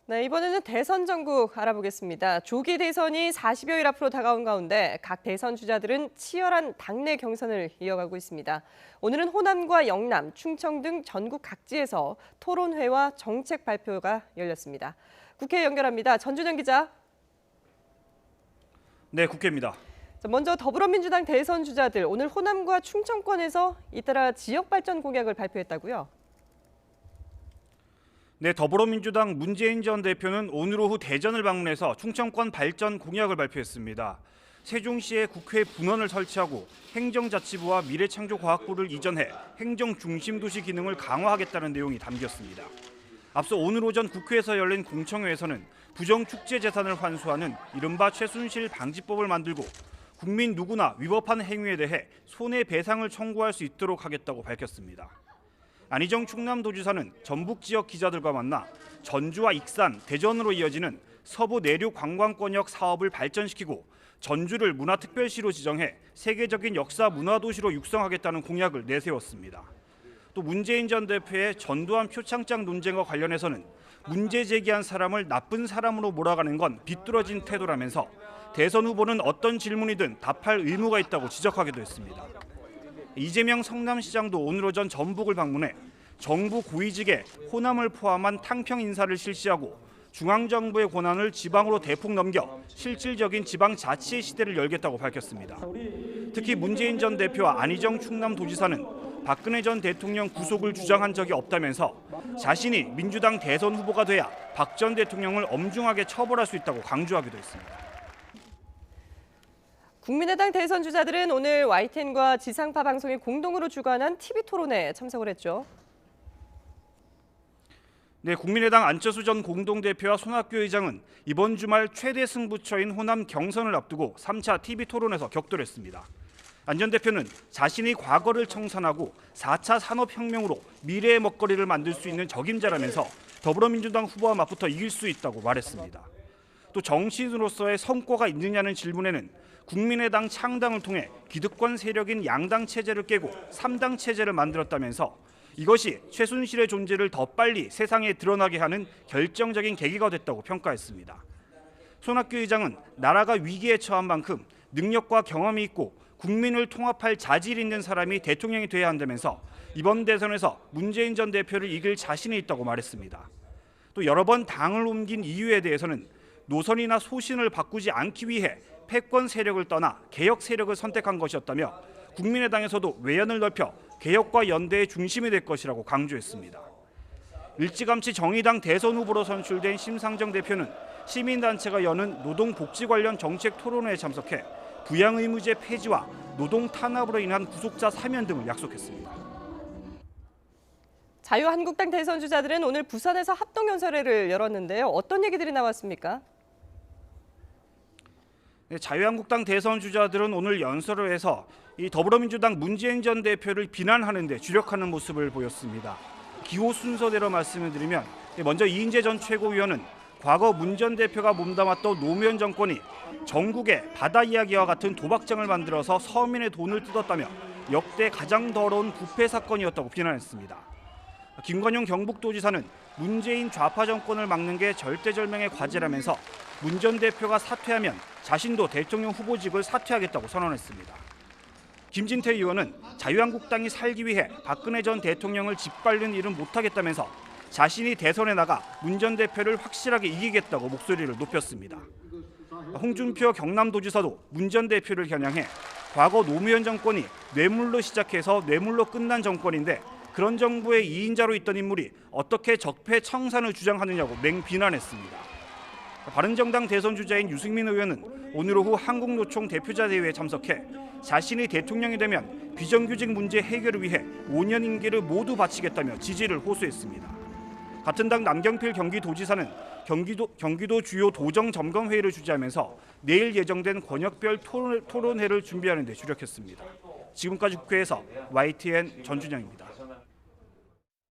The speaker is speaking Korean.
네, 이번에는 대선 전국 알아보겠습니다. 조기 대선이 40여일 앞으로 다가온 가운데 각 대선 주자들은 치열한 당내 경선을 이어가고 있습니다. 오늘은 호남과 영남, 충청 등 전국 각지에서 토론회와 정책 발표가 열렸습니다. 국회 연결합니다. 전준영 기자. 네, 국회입니다. 먼저 더불어민주당 대선 주자들, 오늘 호남과 충청권에서 잇따라 지역 발전 공약을 발표했다고요? 네, 더불어민주당 문재인 전 대표는 오늘 오후 대전을 방문해서 충청권 발전 공약을 발표했습니다. 세종시에 국회 분원을 설치하고 행정자치부와 미래창조과학부를 이전해 행정중심도시 기능을 강화하겠다는 내용이 담겼습니다. 앞서 오늘 오전 국회에서 열린 공청회에서는 부정축제재산을 환수하는 이른바 최순실 방지법을 만들고 국민 누구나 위법한 행위에 대해 손해배상을 청구할 수 있도록 하겠다고 밝혔습니다. 안희정 충남도지사는 전북 지역 기자들과 만나 전주와 익산, 대전으로 이어지는 서부 내륙 관광권역 사업을 발전시키고 전주를 문화특별시로 지정해 세계적인 역사 문화도시로 육성하겠다는 공약을 내세웠습니다. 또 문재인 전 대표의 전두환 표창장 논쟁과 관련해서는 문제 제기한 사람을 나쁜 사람으로 몰아가는 건 비뚤어진 태도라면서 대선 후보는 어떤 질문이든 답할 의무가 있다고 지적하기도 했습니다. 이재명 성남시장도 오늘 오전 전북을 방문해 정부 고위직에 호남을 포함한 탕평 인사를 실시하고 중앙정부의 권한을 지방으로 대폭 넘겨 실질적인 지방자치의 시대를 열겠다고 밝혔습니다. 특히 문재인 전 대표와 안희정 충남도지사는 박근혜 전 대통령 구속을 주장한 적이 없다면서 자신이 민주당 대선 후보가 돼야 박 전 대통령을 엄중하게 처벌할 수 있다고 강조하기도 했습니다. 국민의당 대선 주자들은 오늘 YTN과 지상파 방송이 공동으로 주관한 TV 토론회에 참석을 했죠. 네, 국민의당 안철수 전 공동대표와 손학규 의장은 이번 주말 최대 승부처인 호남 경선을 앞두고 3차 TV 토론에서 격돌했습니다. 안 전 대표는 자신이 과거를 청산하고 4차 산업혁명으로 미래의 먹거리를 만들 수 있는 적임자라면서 더불어민주당 후보와 맞붙어 이길 수 있다고 말했습니다. 또 정치인으로서의 성과가 있느냐는 질문에는 국민의당 창당을 통해 기득권 세력인 양당 체제를 깨고 3당 체제를 만들었다면서 이것이 최순실의 존재를 더 빨리 세상에 드러나게 하는 결정적인 계기가 됐다고 평가했습니다. 손학규 의장은 나라가 위기에 처한 만큼 능력과 경험이 있고 국민을 통합할 자질 있는 사람이 대통령이 돼야 한다면서 이번 대선에서 문재인 전 대표를 이길 자신이 있다고 말했습니다. 또 여러 번 당을 옮긴 이유에 대해서는 노선이나 소신을 바꾸지 않기 위해 패권 세력을 떠나 개혁 세력을 선택한 것이었다며 국민의당에서도 외연을 넓혀 개혁과 연대의 중심이 될 것이라고 강조했습니다. 일찌감치 정의당 대선 후보로 선출된 심상정 대표는 시민단체가 여는 노동복지 관련 정책 토론회에 참석해 부양의무제 폐지와 노동 탄압으로 인한 구속자 사면 등을 약속했습니다. 자유한국당 대선 주자들은 오늘 부산에서 합동연설회를 열었는데요. 어떤 얘기들이 나왔습니까? 네, 자유한국당 대선 주자들은 오늘 연설회에서 이 더불어민주당 문재인 전 대표를 비난하는 데 주력하는 모습을 보였습니다. 기호 순서대로 말씀을 드리면 먼저 이인재 전 최고위원은 과거 문 전 대표가 몸담았던 노무현 정권이 전국에 바다 이야기와 같은 도박장을 만들어서 서민의 돈을 뜯었다며 역대 가장 더러운 부패 사건이었다고 비난했습니다. 김관용 경북도지사는 문재인 좌파 정권을 막는 게 절대절명의 과제라면서 문 전 대표가 사퇴하면 자신도 대통령 후보직을 사퇴하겠다고 선언했습니다. 김진태 의원은 자유한국당이 살기 위해 박근혜 전 대통령을 짓밟는 일은 못하겠다면서 자신이 대선에 나가 문 전 대표를 확실하게 이기겠다고 목소리를 높였습니다. 홍준표 경남도지사도 문 전 대표를 겨냥해 과거 노무현 정권이 뇌물로 시작해서 뇌물로 끝난 정권인데 그런 정부의 2인자로 있던 인물이 어떻게 적폐 청산을 주장하느냐고 맹비난했습니다. 바른정당 대선 주자인 유승민 의원은 오늘 오후 한국노총 대표자 대회에 참석해 자신이 대통령이 되면 비정규직 문제 해결을 위해 5년 임기를 모두 바치겠다며 지지를 호소했습니다. 같은 당 남경필 경기도지사는 경기도 주요 도정 점검 회의를 주재하면서 내일 예정된 권역별 토론회를 준비하는 데 주력했습니다. 지금까지 국회에서 YTN 전준영입니다.